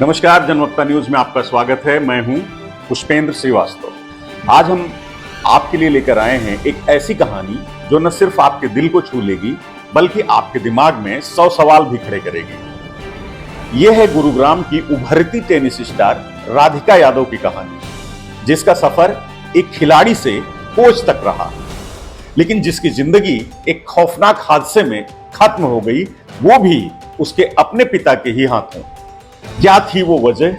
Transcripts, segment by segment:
नमस्कार, जनवक्ता न्यूज में आपका स्वागत है। मैं हूं पुष्पेंद्र श्रीवास्तव। आज हम आपके लिए लेकर आए हैं एक ऐसी कहानी जो न सिर्फ आपके दिल को छू लेगी बल्कि आपके दिमाग में 100 सवाल भी खड़े करेगी। यह है गुरुग्राम की उभरती टेनिस स्टार राधिका यादव की कहानी, जिसका सफर एक खिलाड़ी से कोच तक रहा, लेकिन जिसकी जिंदगी एक खौफनाक हादसे में खत्म हो गई, वो भी उसके अपने पिता के ही हाथों। क्या थी वो वजह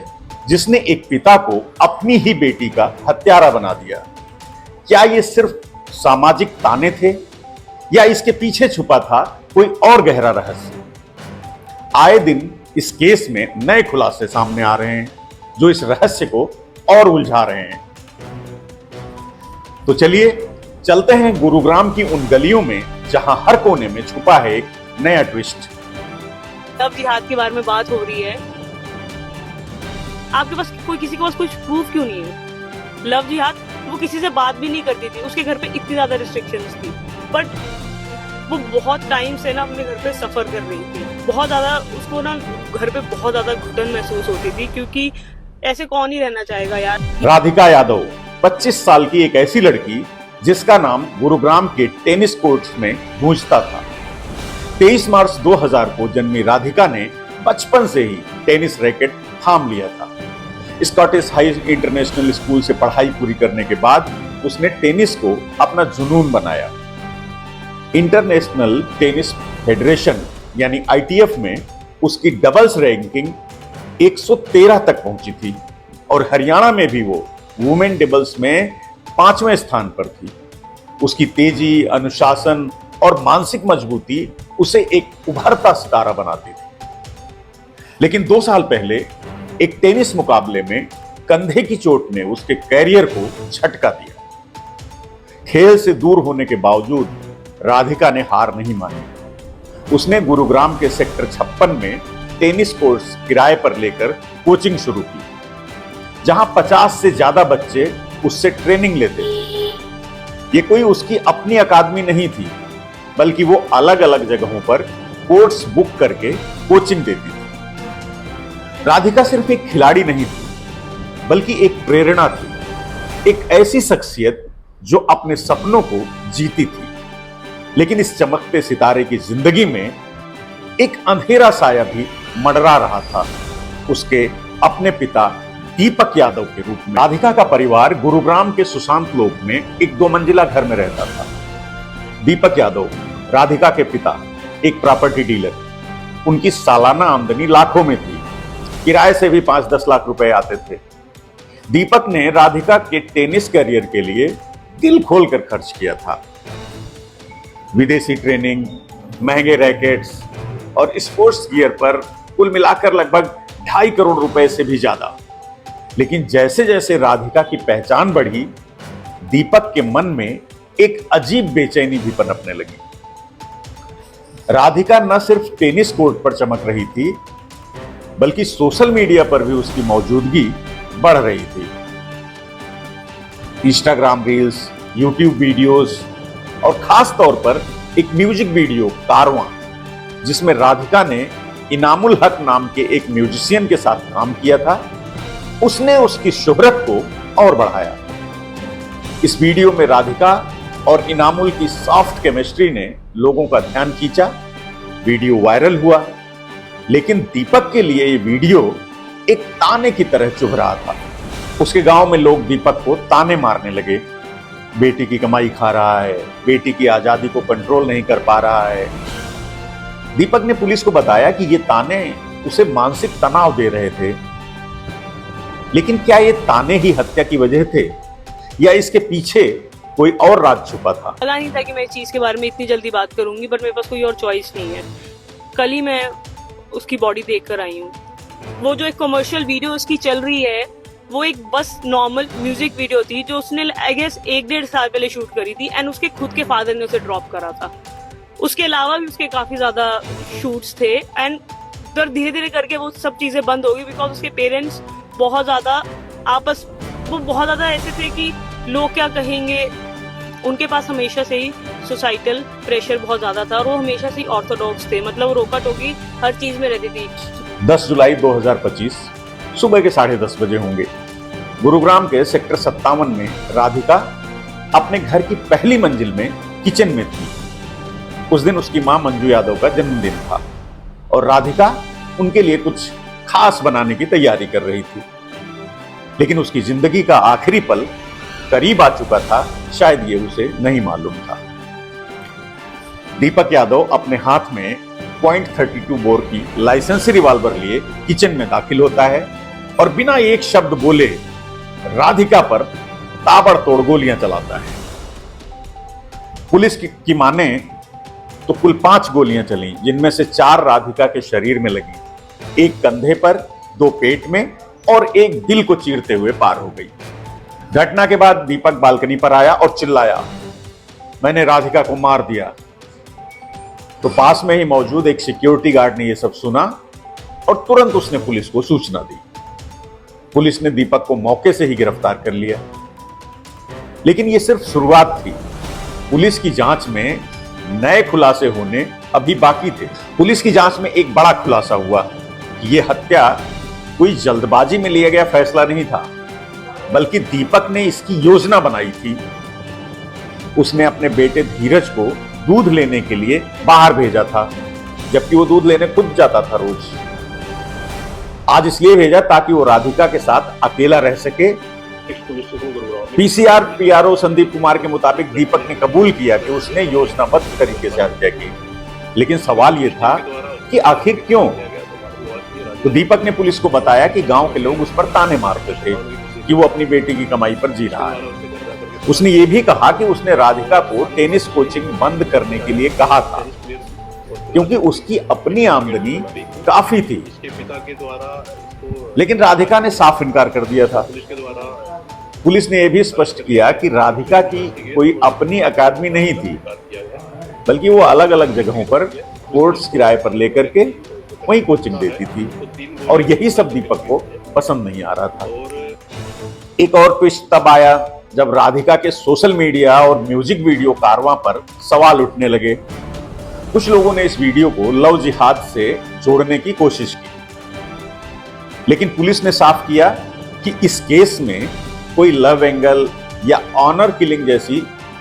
जिसने एक पिता को अपनी ही बेटी का हत्यारा बना दिया? क्या ये सिर्फ सामाजिक ताने थे या इसके पीछे छुपा था कोई और गहरा रहस्य? आए दिन इस केस में नए खुलासे सामने आ रहे हैं जो इस रहस्य को और उलझा रहे हैं। तो चलिए चलते हैं गुरुग्राम की उन गलियों में जहां हर कोने में छुपा है एक नया ट्विस्ट। लव जिहाद के बारे में बात हो रही है, आपके पास किसी के पास कुछ प्रूफ क्यों नहीं है? लव जिहाद, वो किसी से बात भी नहीं करती थी, उसके घर पे इतनी ज्यादा रिस्ट्रिक्शंस थी, बट वो बहुत टाइम से ना अपने घर पे सफर कर रही थी। बहुत ज्यादा उसको ना घर पे बहुत ज्यादा घुटन महसूस होती थी, क्योंकि ऐसे कौन ही रहना चाहेगा यार। राधिका यादव 25 साल की एक ऐसी लड़की जिसका नाम गुरुग्राम के टेनिस कोर्ट्स में गूंजता था। 23 मार्च 2000 को जन्मी राधिका ने बचपन से ही टेनिस रैकेट थाम लिया था। स्कॉटिश हाई इंटरनेशनल स्कूल से पढ़ाई पूरी करने के बाद उसने टेनिस को अपना जुनून बनाया। इंटरनेशनल टेनिस फेडरेशन यानी ITF में उसकी डबल्स रैंकिंग 113 तक पहुंची थी और हरियाणा में भी वो वुमेन डबल्स में 5वें स्थान पर थी। उसकी तेजी, अनुशासन और मानसिक मजबूती उसे एक उभरता सितारा बनाती थी। लेकिन 2 साल पहले एक टेनिस मुकाबले में कंधे की चोट ने उसके कैरियर को झटका दिया। खेल से दूर होने के बावजूद राधिका ने हार नहीं मानी। उसने गुरुग्राम के सेक्टर 56 में टेनिस कोर्ट्स किराए पर लेकर कोचिंग शुरू की, जहां 50 से ज्यादा बच्चे उससे ट्रेनिंग लेते थे। ये कोई उसकी अपनी अकादमी नहीं थी, बल्कि वो अलग अलग जगहों पर कोर्ट्स बुक करके कोचिंग देती थी। राधिका सिर्फ एक खिलाड़ी नहीं थी, बल्कि एक प्रेरणा थी, एक ऐसी शख्सियत जो अपने सपनों को जीती थी। लेकिन इस चमकते सितारे की जिंदगी में एक अंधेरा साया भी मंडरा रहा था, उसके अपने पिता दीपक यादव के रूप में। राधिका का परिवार गुरुग्राम के सुशांत लोक में एक 2 मंजिला घर में रहता था। दीपक यादव, राधिका के पिता, एक प्रॉपर्टी डीलर। उनकी सालाना आमदनी लाखों में थी, किराए से भी 5-10 लाख रुपए आते थे। दीपक ने राधिका के टेनिस करियर के लिए दिल खोलकर खर्च किया था। विदेशी ट्रेनिंग, महंगे रैकेट्स और स्पोर्ट्स गियर पर कुल मिलाकर लगभग 2.5 करोड़ रुपए से भी ज्यादा। लेकिन जैसे जैसे राधिका की पहचान बढ़ी, दीपक के मन में एक अजीब बेचैनी भी पनपने लगी। राधिका न सिर्फ टेनिस कोर्ट पर चमक रही थी, बल्कि सोशल मीडिया पर भी उसकी मौजूदगी बढ़ रही थी। इंस्टाग्राम रील्स, यूट्यूब वीडियोस और खास तौर पर एक म्यूजिक वीडियो कारवां, जिसमें राधिका ने इनामुल हक नाम के एक म्यूजिशियन के साथ काम किया था, उसने उसकी शोहरत को और बढ़ाया। इस वीडियो में राधिका और इनामुल की सॉफ्ट केमिस्ट्री ने लोगों का ध्यान खींचा। वीडियो वायरल हुआ, लेकिन दीपक के लिए ये वीडियो एक ताने की तरह चुभ रहा था। उसके गांव में लोग दीपक को ताने मारने लगे। बेटी की कमाई खा रहा है, बेटी की आजादी को कंट्रोल नहीं कर पा रहा है। दीपक ने पुलिस को बताया कि ये ताने उसे मानसिक तनाव दे रहे थे। लेकिन क्या ये ताने ही हत्या की वजह थे या इसके पीछे कोई और राज छुपा था? पता नहीं था कि मैं इस चीज के बारे में इतनी जल्दी बात करूंगी, बट मेरे पास कोई और चॉइस नहीं है। कल ही मैं उसकी बॉडी देख कर आई हूँ। वो जो एक कमर्शियल वीडियो उसकी चल रही है, वो एक बस नॉर्मल म्यूजिक वीडियो थी जो उसने आई गेस 1-1.5 साल पहले शूट करी थी, एंड उसके खुद के फादर ने उसे ड्रॉप करा था। उसके अलावा भी उसके काफी ज्यादा शूट्स थे, एंड फिर धीरे धीरे करके वो सब चीजें बंद हो गई, बिकॉज उसके पेरेंट्स बहुत ज्यादा ऐसे थे कि लोग क्या कहेंगे। उनके पास हमेशा से ही सोसाइटल प्रेशर बहुत ज्यादा था और वो हमेशा से ऑर्थोडॉक्स थे, मतलब रोका टोकी हर चीज में रहती थी। 10 जुलाई 2025 सुबह के 10:30 बजे होंगे। गुरुग्राम के सेक्टर 57 में राधिका अपने घर की पहली मंजिल में किचन में थी। उस दिन उसकी मां मंजू यादव का जन्मदिन था और राधिका उनके लिए कुछ खास बनाने की तैयारी कर रही थी। लेकिन उसकी जिंदगी का आखिरी पल करीब आ चुका था, शायद ये उसे नहीं मालूम था। दीपक यादव अपने हाथ में .32 बोर की लाइसेंसी रिवॉल्वर लिए किचन में दाखिल होता है और बिना एक शब्द बोले राधिका पर ताबड़तोड़ गोलियां चलाता है। पुलिस की माने तो कुल 5 गोलियां चली, जिनमें से 4 राधिका के शरीर में लगी, एक कंधे पर, 2 पेट में और एक दिल को चीरते हुए पार हो गई। घटना के बाद दीपक बालकनी पर आया और चिल्लाया, मैंने राधिका को मार दिया। तो पास में ही मौजूद एक सिक्योरिटी गार्ड ने यह सब सुना और तुरंत उसने पुलिस को सूचना दी। पुलिस ने दीपक को मौके से ही गिरफ्तार कर लिया। लेकिन यह सिर्फ शुरुआत थी। पुलिस की जांच में नए खुलासे होने अभी बाकी थे। पुलिस की जांच में एक बड़ा खुलासा हुआ कि यह हत्या कोई जल्दबाजी में लिया गया फैसला नहीं था, बल्कि दीपक ने इसकी योजना बनाई थी। उसने अपने बेटे धीरज को दूध लेने के लिए बाहर भेजा था, जबकि वो दूध लेने खुद जाता था रोज। आज इसलिए भेजा ताकि वो राधिका के साथ अकेला रह सके। पीसीआर पीआरओ संदीप कुमार के मुताबिक दीपक ने कबूल किया कि उसने योजनाबद्ध तरीके से हत्या की। लेकिन सवाल यह था कि आखिर क्यों? तो दीपक ने पुलिस को बताया कि गांव के लोग उस पर ताने मारते थे कि वो अपनी बेटी की कमाई पर जी रहा है। उसने ये भी कहा कि उसने राधिका को टेनिस कोचिंग बंद करने के लिए कहा था, क्योंकि उसकी अपनी आमदनी काफी थी। लेकिन राधिका ने साफ इनकार कर दिया था। पुलिस ने यह भी स्पष्ट किया कि राधिका की कोई अपनी अकादमी नहीं थी, बल्कि वो अलग अलग जगहों पर कोर्स किराए पर लेकर के वहीं कोचिंग देती थी, और यही सब दीपक को पसंद नहीं आ रहा था। एक और ट्विस्ट तब आया जब राधिका के सोशल मीडिया और म्यूजिक वीडियो कारवां पर सवाल उठने लगे। कुछ लोगों ने इस वीडियो को लव जिहाद से जोड़ने की कोशिश की, लेकिन पुलिस ने साफ किया कि इस केस में कोई लव एंगल या ऑनर किलिंग जैसी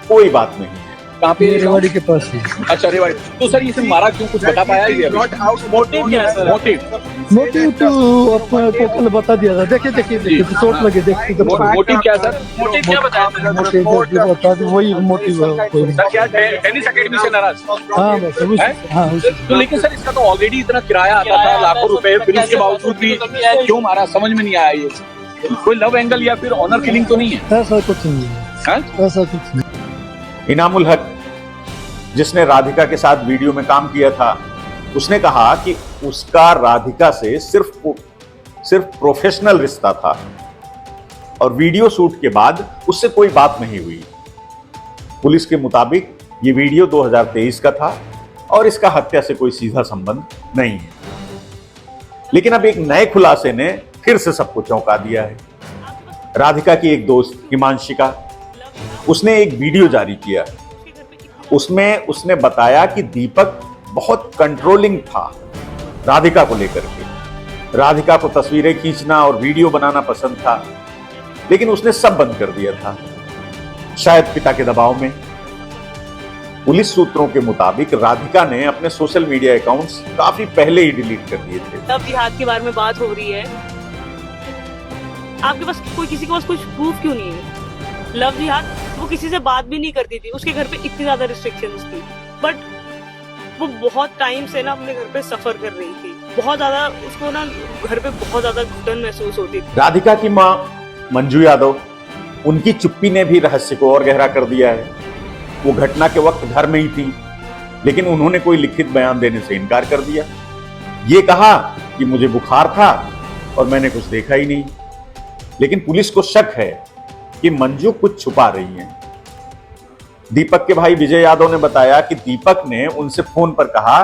कोई बात नहीं है। कहाँ पे? रेवाड़ी के पास ही। अच्छा, रेवाड़ी। तो सर इसे मारा क्यों, कुछ बता पाया ये? मोटिव क्या है सर? मोटिव तो अपना को कल बता दिया था। देखिए चोट लगे, देखिए मोटिव क्या है सर? मोटिव क्या बताया सर? मोटिव बता दो, वही मोटिव है। सर क्या टेनिस एकेडमी से नाराज? हाँ बस, हाँ। तो लेकिन सर इसका तो ऑलरेडी इतना किराया आता था, लाखों रुपए, फिर उसके बावजूद भी क्यों मारा, समझ में नहीं आया। ये कोई लव एंगल या फिर ऑनर किलिंग तो नहीं है? ऐसा कुछ नहीं है, ऐसा कुछ नहीं। इनामुल हक, जिसने राधिका के साथ वीडियो में काम किया था, उसने कहा कि उसका राधिका से सिर्फ प्रोफेशनल रिश्ता था और वीडियो शूट के बाद उससे कोई बात नहीं हुई। पुलिस के मुताबिक ये वीडियो 2023 का था और इसका हत्या से कोई सीधा संबंध नहीं है। लेकिन अब एक नए खुलासे ने फिर से सबको चौंका दिया है। राधिका की एक दोस्त हिमांशिका, उसने एक वीडियो जारी किया। उसमें उसने बताया कि दीपक बहुत कंट्रोलिंग था राधिका को लेकर के। राधिका को तस्वीरें खींचना और वीडियो बनाना पसंद था, लेकिन उसने सब बंद कर दिया था, शायद पिता के दबाव में। पुलिस सूत्रों के मुताबिक राधिका ने अपने सोशल मीडिया अकाउंट्स काफी पहले ही डिलीट कर दिए थे। लव जिहाद के बारे में बात हो रही है, आपके पास किसी के पास कुछ प्रूफ क्यों नहीं है? लव जिहाद, वो किसी से बात भी नहीं करती थी, उसके घर पे इतनी ज्यादा रिस्ट्रिक्शंस थी, बट वो बहुत टाइम से ना अपने घर पे सफर कर रही थी। बहुत ज्यादा उसको ना घर पे बहुत ज्यादा घुटन महसूस होती थी। राधिका की मां मंजू यादव, उनकी चुप्पी ने भी रहस्य को और गहरा कर दिया है। वो घटना के वक्त घर में ही थी, लेकिन उन्होंने कोई लिखित बयान देने से इनकार कर दिया। ये कहा कि मुझे बुखार था और मैंने कुछ देखा ही नहीं। लेकिन पुलिस को शक है कि मंजू कुछ छुपा रही हैं। दीपक के भाई विजय यादव ने बताया कि दीपक ने उनसे फोन पर कहा,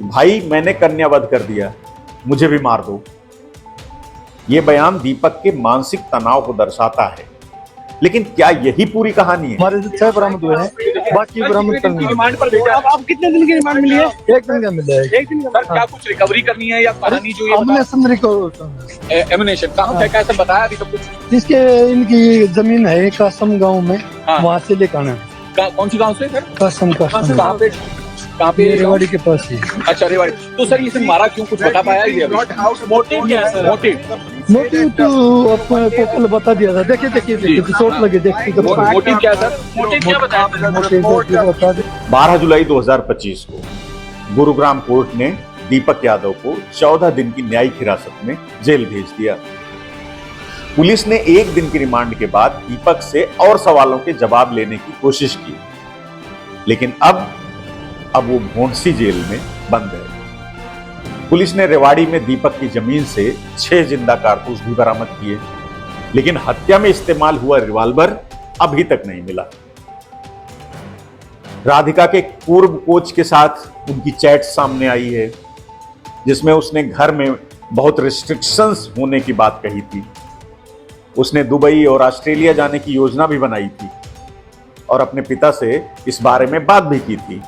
भाई मैंने कन्यावध कर दिया, मुझे भी मार दो। यह बयान दीपक के मानसिक तनाव को दर्शाता है। लेकिन क्या यही पूरी कहानी है? हमारे 6 बरामद हुए हैं। बाकी बरामद करना रिमांड पर भेजा। अब कितने दिन की रिमांड मिली है? एक दिन का मिला है। एक दिन का। सर क्या कुछ रिकवरी करनी है या कहानी जो ये हमने समरी को एमिनेशन कहाँ से कैसे बताया अभी सब कुछ? जिसके इनकी जमीन है कासम गांव में, हाँ। वहाँ से लेकर आना है। कौन सी गाँव से सर? कासम कहाँ पे रेवाड़ी के पास ही। अच्छा रेवाड़ी। तो सर इसे मारा क्यों, कुछ बता पाया ये? मोटिव क्या है सर? मोटिव तो अपने को कल बता दिया था। देखिए चोट लगे, देखिए मोटिव क्या है सर? मोटिव क्या बताया? मोटिव बता दे। 12 जुलाई 2025 को गुरुग्राम कोर्ट ने दीपक यादव को 14 दिन की न्यायिक हिरासत में जेल भेज दिया। पुलिस ने एक दिन की रिमांड के बाद दीपक से और सवालों के जवाब लेने की कोशिश की, लेकिन अब वो भोंडसी जेल में बंद है। पुलिस ने रेवाड़ी में दीपक की जमीन से 6 जिंदा कारतूस भी बरामद किए, लेकिन हत्या में इस्तेमाल हुआ रिवॉल्वर अभी तक नहीं मिला। राधिका के पूर्व कोच के साथ उनकी चैट सामने आई है, जिसमें उसने घर में बहुत रिस्ट्रिक्शंस होने की बात कही थी। उसने दुबई और ऑस्ट्रेलिया जाने की योजना भी बनाई थी और अपने पिता से इस बारे में बात भी की थी।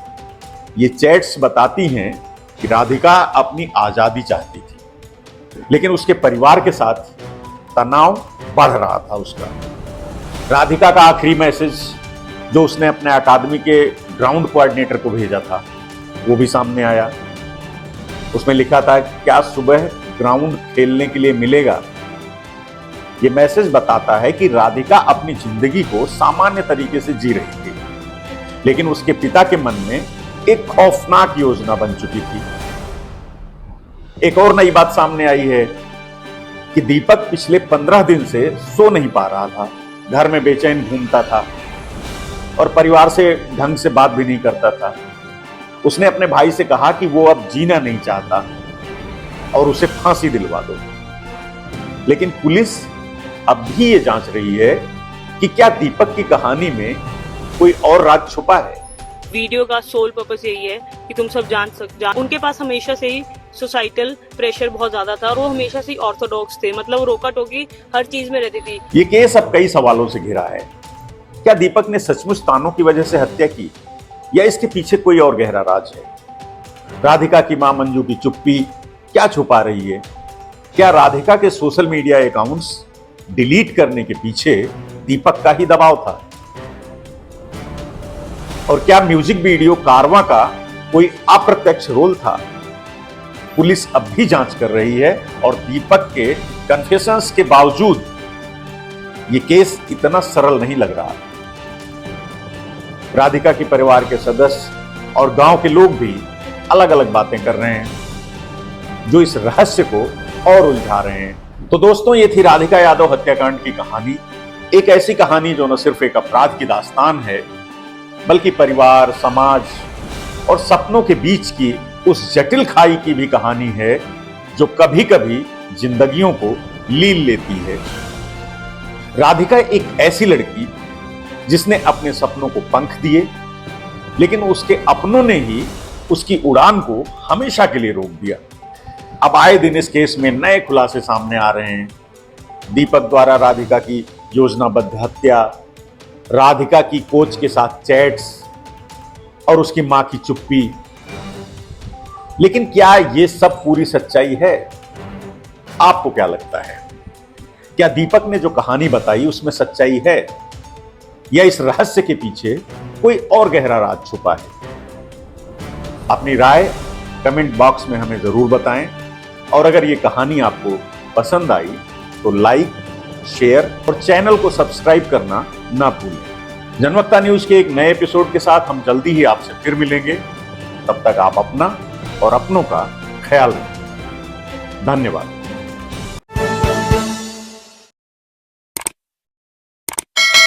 ये चैट्स बताती हैं कि राधिका अपनी आजादी चाहती थी, लेकिन उसके परिवार के साथ तनाव बढ़ रहा था उसका। राधिका का आखिरी मैसेज जो उसने अपने अकादमी के ग्राउंड कोऑर्डिनेटर को भेजा था, वो भी सामने आया। उसमें लिखा था, क्या सुबह ग्राउंड खेलने के लिए मिलेगा? ये मैसेज बताता है कि राधिका अपनी जिंदगी को सामान्य तरीके से जी रही थी, लेकिन उसके पिता के मन में एक खौफनाक योजना बन चुकी थी। एक और नई बात सामने आई है कि दीपक पिछले 15 दिन से सो नहीं पा रहा था, घर में बेचैन घूमता था और परिवार से ढंग से बात भी नहीं करता था। उसने अपने भाई से कहा कि वो अब जीना नहीं चाहता और उसे फांसी दिलवा दो, लेकिन पुलिस अब भी ये जांच रही है कि क्या दीपक की कहानी में कोई और राज छुपा है। वीडियो का सोल पर्पस यही है कि तुम सब जान। उनके पास हमेशा से ही सोसाइटल प्रेशर बहुत ज्यादा था और वो हमेशा से ऑर्थोडॉक्स थे, मतलब वो रोका टोकी हर चीज में रहती थी। ये केस अब कई सवालों से घिरा है। क्या दीपक ने सचमुच तानों की वजह से हत्या की या इसके पीछे कोई और गहरा राज है? राधिका की मां मंजू की चुप्पी क्या छुपा रही है? क्या राधिका के सोशल मीडिया अकाउंट्स डिलीट करने के पीछे दीपक का ही दबाव था? और क्या म्यूजिक वीडियो कारवां का कोई अप्रत्यक्ष रोल था? पुलिस अब भी जांच कर रही है और दीपक के कन्फेशंस के बावजूद यह केस इतना सरल नहीं लग रहा। राधिका के परिवार के सदस्य और गांव के लोग भी अलग अलग बातें कर रहे हैं, जो इस रहस्य को और उलझा रहे हैं। तो दोस्तों, ये थी राधिका यादव हत्याकांड की कहानी। एक ऐसी कहानी जो न सिर्फ एक अपराध की दास्तान है, बल्कि परिवार, समाज और सपनों के बीच की उस जटिल खाई की भी कहानी है जो कभी कभी जिंदगियों को लील लेती है। राधिका एक ऐसी लड़की जिसने अपने सपनों को पंख दिए, लेकिन उसके अपनों ने ही उसकी उड़ान को हमेशा के लिए रोक दिया। अब आए दिन इस केस में नए खुलासे सामने आ रहे हैं। दीपक द्वारा राधिका की योजनाबद्ध हत्या, राधिका की कोच के साथ चैट्स और उसकी मां की चुप्पी। लेकिन क्या ये सब पूरी सच्चाई है? आपको क्या लगता है? क्या दीपक ने जो कहानी बताई उसमें सच्चाई है या इस रहस्य के पीछे कोई और गहरा राज छुपा है? अपनी राय कमेंट बॉक्स में हमें जरूर बताएं और अगर ये कहानी आपको पसंद आई तो लाइक, शेयर और चैनल को सब्सक्राइब करना ना भूलें। जनवक्ता न्यूज के एक नए एपिसोड के साथ हम जल्दी ही आपसे फिर मिलेंगे। तब तक आप अपना और अपनों का ख्याल रखें। धन्यवाद।